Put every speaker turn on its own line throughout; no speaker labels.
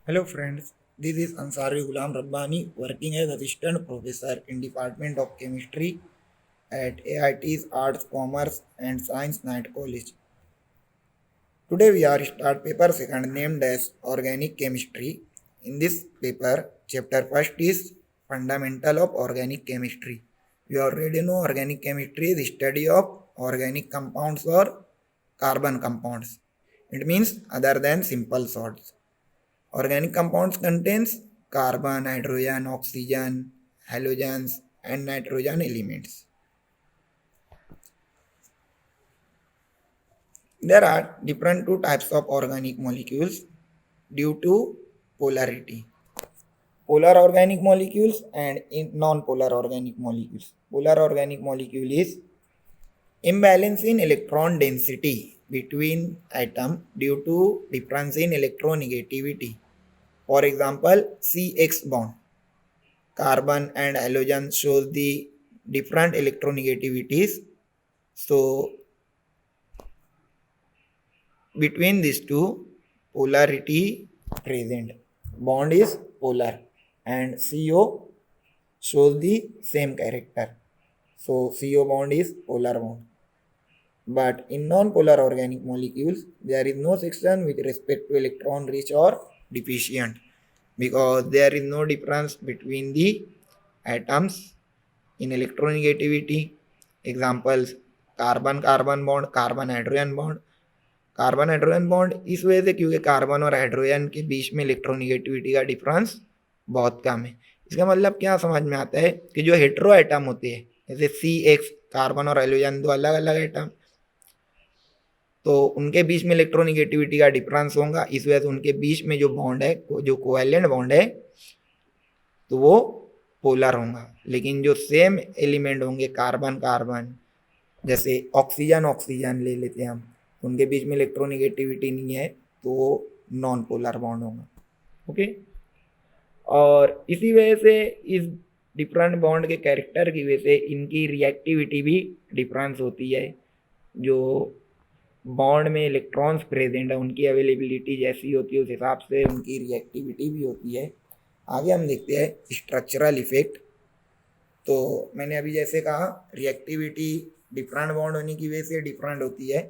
Hello friends, this is Ansari Ghulam Rabbani working as assistant professor in Department of Chemistry at AIT's Arts, Commerce and Science Night College. Today we are start paper second named as Organic Chemistry. In this paper, chapter first is Fundamental of Organic Chemistry. We already know organic chemistry is the study of organic compounds or carbon compounds. It means other than simple salts. Organic compounds contains carbon, hydrogen, oxygen, halogens and nitrogen elements. There are different two types of organic molecules due to polarity. Polar organic molecules and non-polar organic molecules. Polar organic molecule is imbalance in electron density between atom due to difference in electronegativity. For example, CX bond. Carbon and halogen shows the different electronegativities. So between these two, polarity present. Bond is polar and CO shows the same character. So CO bond is polar bond. But in non-polar organic molecules, there is no section with respect to electron rich or deficient because there is no difference between the atoms in electronegativity. Examples carbon carbon bond carbon hydrogen bond carbon hydrogen bond इस वजह से क्योंकि carbon और hydrogen के बीच में electronegativity का difference बहुत कम है. इसका मतलब क्या समझ में आता है कि जो हेट्रो एटम होते हैं जैसे CX कार्बन और हाइड्रोजन दो अलग अलग एटम तो उनके बीच में इलेक्ट्रोनिगेटिविटी का डिफरेंस होगा. इस वजह से उनके बीच में जो बॉन्ड है जो कोवेलेंट बॉन्ड है तो वो पोलर होगा. लेकिन जो सेम एलिमेंट होंगे कार्बन कार्बन जैसे ऑक्सीजन ऑक्सीजन ले लेते हैं हम उनके बीच में इलेक्ट्रोनिगेटिविटी नहीं है तो वो नॉन पोलर बॉन्ड होगा. ओके. और इसी वजह से इस डिफरेंट बॉन्ड के कैरेक्टर की वजह से इनकी रिएक्टिविटी भी डिफरेंस होती है. जो बॉन्ड में इलेक्ट्रॉन्स प्रेजेंट है उनकी अवेलेबिलिटी जैसी होती है उस हिसाब से उनकी रिएक्टिविटी भी होती है. आगे हम देखते हैं स्ट्रक्चरल इफेक्ट. तो मैंने अभी जैसे कहा रिएक्टिविटी डिफरेंट बॉन्ड होने की वजह से डिफरेंट होती है.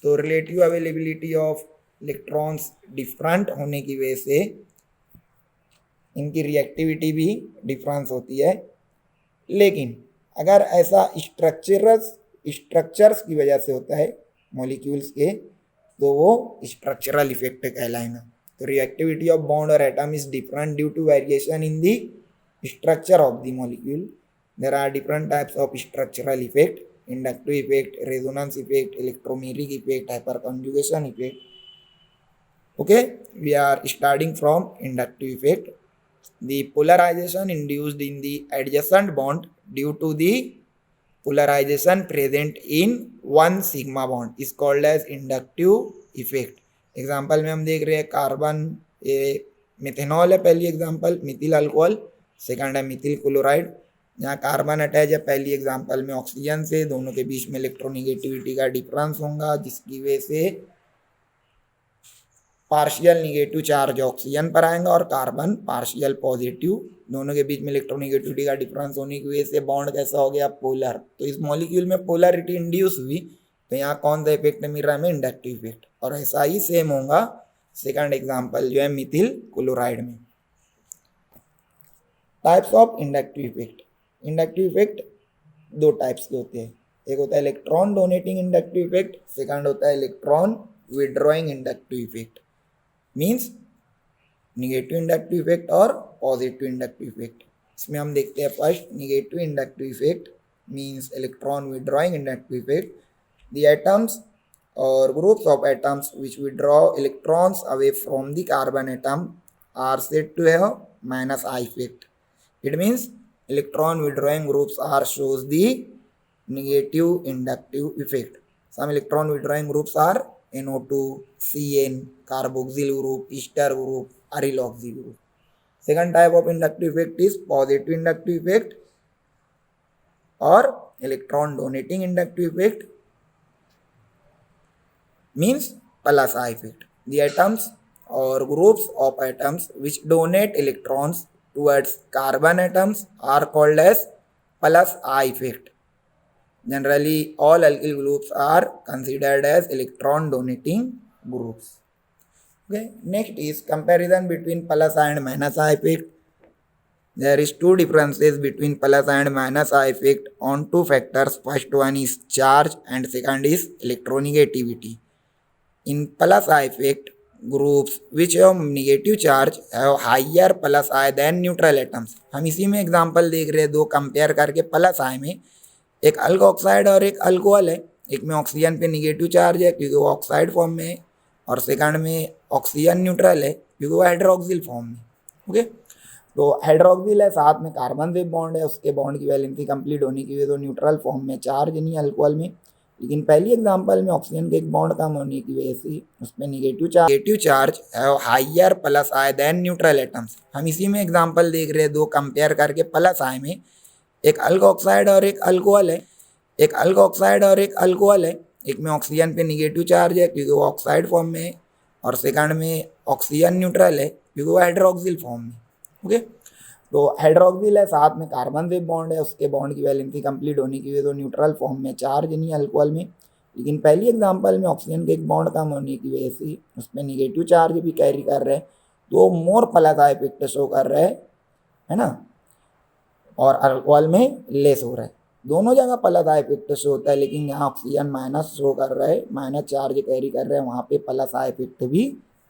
तो relative availability of electrons different होने की वजह से इनकी रिएक्टिविटी भी डिफरेंस होती है. लेकिन अगर ऐसा स्ट्रक्चर्स की वजह से होता है मॉलिक्यूल्स के तो वो स्ट्रक्चरल इफेक्ट कहलाएगा. तो रिएक्टिविटी ऑफ बॉन्ड और atom is different due to variation in the structure of the molecule. There are different types of structural effect: inductive effect, resonance effect, electromeric effect, hyperconjugation effect. Okay, we are starting from inductive effect. The polarization induced in the adjacent bond due to the polarization present in one sigma bond is called as inductive effect. Example में हम देख रहे हैं carbon methanol है पहली example, Mithil alcohol second है Mithil chloride. यहाँ carbon attach है पहली एग्जाम्पल में ऑक्सीजन से, दोनों के बीच में इलेक्ट्रोनिगेटिविटी का डिफरेंस होगा जिसकी वजह से पार्शियल निगेटिव चार्ज ऑक्सीजन पर आएगा और कार्बन पार्शियल पॉजिटिव. दोनों के बीच में इलेक्ट्रोनिगेटिविटी का डिफरेंस होने की वजह से बॉन्ड कैसा हो गया पोलर. तो इस मॉलिक्यूल में पोलरिटी इंड्यूस हुई तो यहाँ कौन सा इफेक्ट मिल रहा है हमें इंडक्टिव इफेक्ट. और ऐसा ही सेम होगा सेकंड एग्जाम्पल जो है मिथिल क्लोराइड में. Types of inductive effect. Inductive effect दो टाइप्स के होते हैं. एक होता है electron donating inductive effect, second होता है electron withdrawing inductive effect. Means negative inductive effect और पॉजिटिव इंडक्टिव इफेक्ट. इसमें हम देखते हैं first negative inductive effect means electron withdrawing inductive effect. The atoms or groups of atoms which withdraw electrons away from the carbon atom are said to have minus I effect. It means electron withdrawing groups are shows the negative inductive effect. Some electron withdrawing groups are NO2, CN, carboxyl group, ester group, aryloxy group. Second type of inductive effect is positive inductive effect or electron donating inductive effect means plus I effect. The atoms or groups of atoms which donate electrons towards carbon atoms are called as plus I effect. Generally, all alkyl groups are considered as electron donating groups. Okay. Next is comparison between plus I and minus I effect. There is two differences between plus and minus I effect on two factors. First one is charge and second is electronegativity. In plus I effect, groups which have negative charge have higher plus I than neutral atoms. हम इसी में example देख रहे हैं दो compare करके plus आई में एक अल्क ऑक्साइड और एक अल्कोहल है. एक में ऑक्सीजन पे निगेटिव चार्ज है क्योंकि वो ऑक्साइड फॉर्म में है और सेकंड में ऑक्सीजन न्यूट्रल है क्योंकि वो हाइड्रोक्सिल फॉर्म में. ओके. तो हाइड्रोक्सिल है साथ में कार्बन से बॉन्ड है उसके बॉन्ड की वैलेंसी कंप्लीट होने की वजह से न्यूट्रल फॉर्म में चार्ज नहीं अल्कोहल में. लेकिन पहली एग्जांपल में ऑक्सीजन के एक बॉन्ड कम होने की वजह से उसमें निगेटिव चार्ज है हाइयर प्लस आई देन न्यूट्रल एटम्स. हम इसी में एग्जांपल देख रहे हैं दो कंपेयर करके प्लस आई में एक अल्क ऑक्साइड और एक अल्कोहल है. एक अल्क ऑक्साइड और एक अल्कोहल है. एक में ऑक्सीजन पे निगेटिव चार्ज है क्योंकि वो ऑक्साइड फॉर्म में है और सेकंड में ऑक्सीजन न्यूट्रल है क्योंकि वो हाइड्रोक्सिल फॉर्म में. ओके. तो हाइड्रोक्सिल है साथ में कार्बन से बॉन्ड है उसके बॉन्ड की वैलेंसी कंप्लीट होने की वजह से न्यूट्रल फॉर्म में चार्ज नहीं अल्कोहल में. लेकिन पहली एग्जांपल में ऑक्सीजन के एक बॉन्ड कम होने की वजह से उसमें निगेटिव चार्ज भी कैरी कर रहे हैं तो मोर प्लस आई इफेक्ट शो कर रहे हैं, है ना, और अल्कोहल में लेस हो रहा है. दोनों जगह प्लस आई इफेक्ट शो होता है लेकिन यहाँ ऑक्सीजन माइनस शो कर रहा है, माइनस चार्ज कैरी कर रहे हैं, वहाँ पे प्लस आई इफेक्ट भी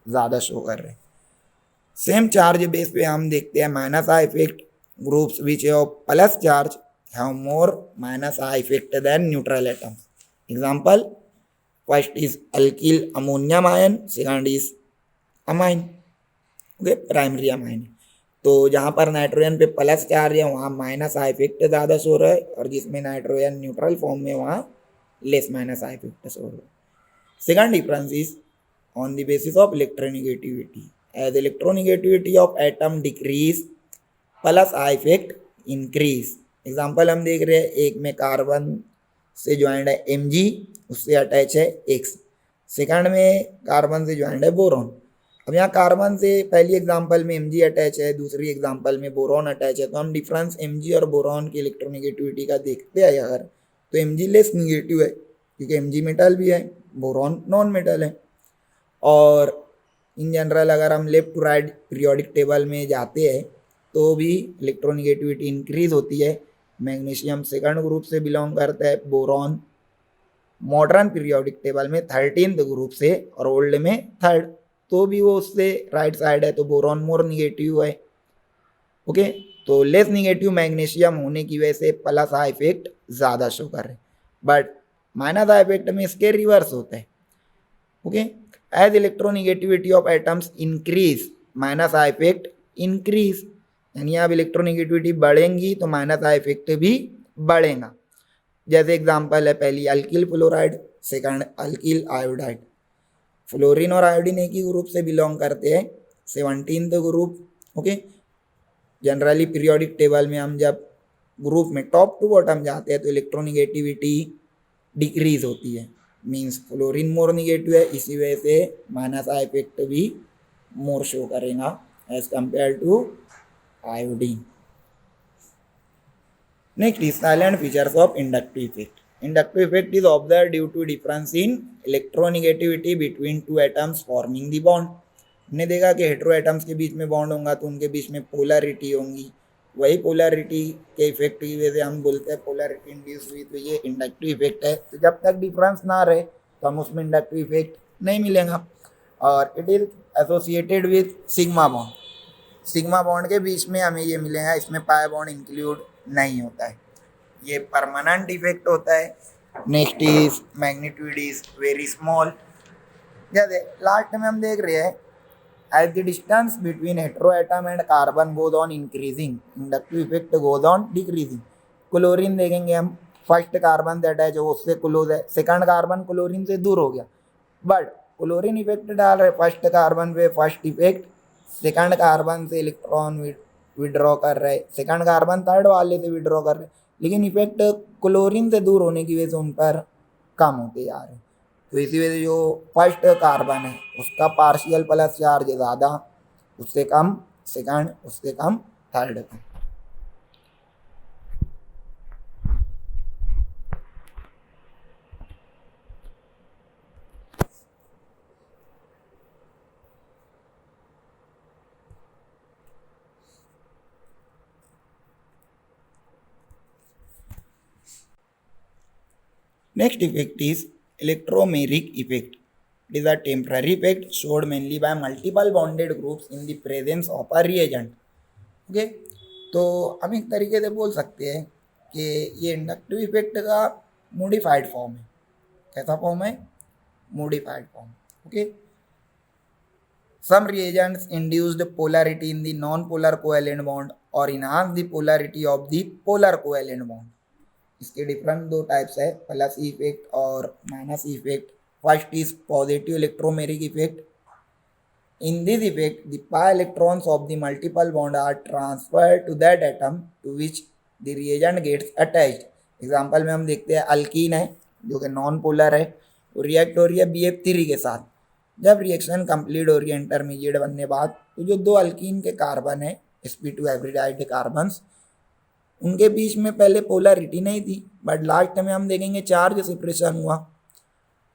ज़्यादा शो कर रहे हैं. सेम चार्ज बेस पे हम देखते हैं minus I effect groups which have plus charge have more minus I effect than neutral atoms. Example first is alkyl ammonium ion, second is amine. Okay. Primary amine. तो जहाँ पर nitrogen पे plus charge है वहाँ minus I effect ज़्यादा show रहा है और जिसमें नाइट्रोजन न्यूट्रल फॉर्म में वहाँ less minus I effect show रहा है. Second difference is on the basis of electronegativity. As electronegativity of atom decrease, plus I effect increase. Example हम देख रहे हैं एक में कार्बन से ज्वाइंट है Mg, उससे अटैच है X. सेकंड में कार्बन से ज्वाइंट है बोरॉन. अब यहाँ कार्बन से पहली एग्जाम्पल में Mg अटैच है, दूसरी एग्जाम्पल में बोरॉन अटैच है. तो हम डिफरेंस Mg और बोरॉन की इलेक्ट्रोनेगेटिविटी का देखते हैं अगर तो Mg लेस निगेटिव है क्योंकि Mg मेटल भी है, बोरॉन नॉन मेटल है. और इन जनरल अगर हम left to right periodic table में जाते हैं तो भी इलेक्ट्रोनेगेटिविटी इंक्रीज होती है. मैग्नीशियम सेकंड ग्रुप से बिलोंग करता है, बोरॉन मॉडर्न पीरियोडिक टेबल में 13th ग्रुप से और ओल्ड में थर्ड, तो भी वो उससे राइट साइड है तो बोरॉन मोर निगेटिव है. ओके. तो लेस निगेटिव मैग्नीशियम होने की वजह से प्लस आई इफेक्ट ज़्यादा शो कर रहे हैं बट माइनस आई इफेक्ट में इसके रिवर्स होता है. Okay. As electronegativity of atoms increase, minus I effect increase. यानी अब इलेक्ट्रोनेगेटिविटी बढ़ेंगी तो माइनस आई इफेक्ट भी बढ़ेगा. जैसे एग्जांपल है पहली alkyl fluoride, second alkyl iodide. Fluorine और आयोडीन एक ही ग्रुप से बिलोंग करते हैं, 17th group. Okay. Generally periodic table में हम जब ग्रुप में टॉप टू बॉटम जाते हैं तो इलेक्ट्रोनेगेटिविटी डिक्रीज होती है. मीन्स फ्लोरीन मोर निगेटिव है, इसी वजह से माइनस आई इफेक्ट भी मोर शो करेगा as compare to iodine. Next is salient features of inductive effect. Inductive effect is observe due to difference in electronegativity between two atoms forming the bond. हमने देखा कि hetero atoms के बीच में bond होगा तो उनके बीच में पोलरिटी होंगी. वही पोलरिटी के इफेक्ट की वजह से हम बोलते हैं पोलरिटी इंड्यूस हुई, तो ये इंडक्टिव इफेक्ट है. तो जब तक डिफरेंस ना रहे तो हम उसमें इंडक्टिव इफेक्ट नहीं मिलेगा. और it is associated with sigma bond. Sigma bond के बीच में हमें ये मिलेगा, इसमें पाई बॉन्ड इंक्लूड नहीं होता है. ये परमानेंट इफेक्ट होता है. Next is magnitude is very small. जैसे लास्ट में हम देख रहे हैं as the distance between heteroatom and carbon goes on increasing, inductive effect goes on decreasing. Chlorine देखेंगे हम, फर्स्ट कार्बन से अटैच हो उससे क्लोज है, सेकंड कार्बन क्लोरीन से दूर हो गया बट क्लोरीन इफेक्ट डाल रहे फर्स्ट कार्बन पे, फर्स्ट इफेक्ट सेकंड कार्बन से इलेक्ट्रॉन विड्रॉ कर रहे, सेकंड कार्बन थर्ड वाले से विड्रॉ कर रहे, लेकिन इफेक्ट क्लोरीन से दूर होने की वजह से उन पर कम होते जा रहे. तो इसी वजह से जो फर्स्ट कार्बन है उसका पार्शियल प्लस चार्ज ज़्यादा, उससे कम सेकंड, उससे कम थर्ड का। Next effect is electromeric effect. It is a temporary effect showed mainly by multiple bonded groups in the presence of a reagent. Okay, तो हम एक तरीके से बोल सकते हैं कि ये इंडक्टिव इफेक्ट का मोडिफाइड फॉर्म है। कैसा फॉर्म है? Modified form. Okay, some reagents induce the polarity in the non-polar covalent bond or enhance the polarity of the polar covalent bond. इसके डिफरेंट दो टाइप्स है, प्लस इफेक्ट और minus effect. First is positive electromeric effect. In this effect, the pi electrons of the multiple bond are transferred to that atom to which the reagent gets attached. Example में हम देखते हैं alkyne है जो कि non polar है, वो react हो रही है BF3 के साथ। जब रिएक्शन कंप्लीट हो रही है इंटरमीडिएट बनने बाद, तो जो दो अल्कीन के कार्बन है sp2 एवरीडाइड कार्बन्स, उनके बीच में पहले पोलरिटी नहीं थी, बट लास्ट में हम देखेंगे चार्ज सेपरेशन हुआ।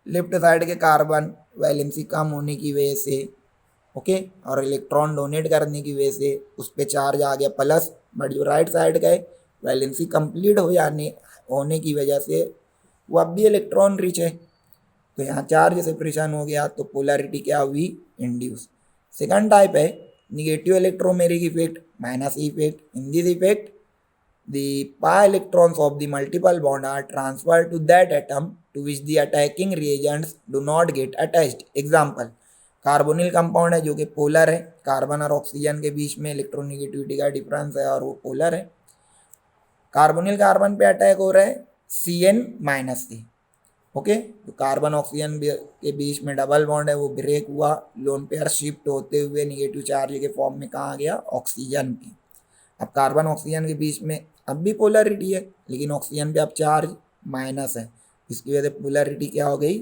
लेफ्ट साइड के कार्बन वैलेंसी कम होने की वजह से, ओके, और इलेक्ट्रॉन डोनेट करने की वजह से उस पर चार्ज आ गया प्लस, बट जो राइट साइड का है वैलेंसी कंप्लीट होने की वजह से वो अब भी इलेक्ट्रॉन रिच है, तो यहाँ चार्ज सेपरेशन हो गया, तो पोलरिटी क्या हुई? इंड्यूस। सेकंड टाइप है negative electromeric effect, minus effect. In this effect the pi electrons of the multiple bond are transferred to that atom to which the attacking reagents do not get attached. Example, carbonyl compound है जो कि polar है, carbon और oxygen के बीच में electronegativity का difference है और वो पोलर है। कार्बोनिल कार्बन पे अटैक हो रहा है Cn माइनस से, ओके, तो कार्बन ऑक्सीजन के बीच में डबल बॉन्ड है, वो ब्रेक हुआ, लोन पेयर शिफ्ट होते हुए निगेटिव चार्ज के फॉर्म में कहाँ आ गया? ऑक्सीजन पे। अब कार्बन ऑक्सीजन के बीच में अब भी पोलरिटी है, लेकिन ऑक्सीजन पे अब चार्ज माइनस है, इसकी वजह से पोलरिटी क्या हो गई?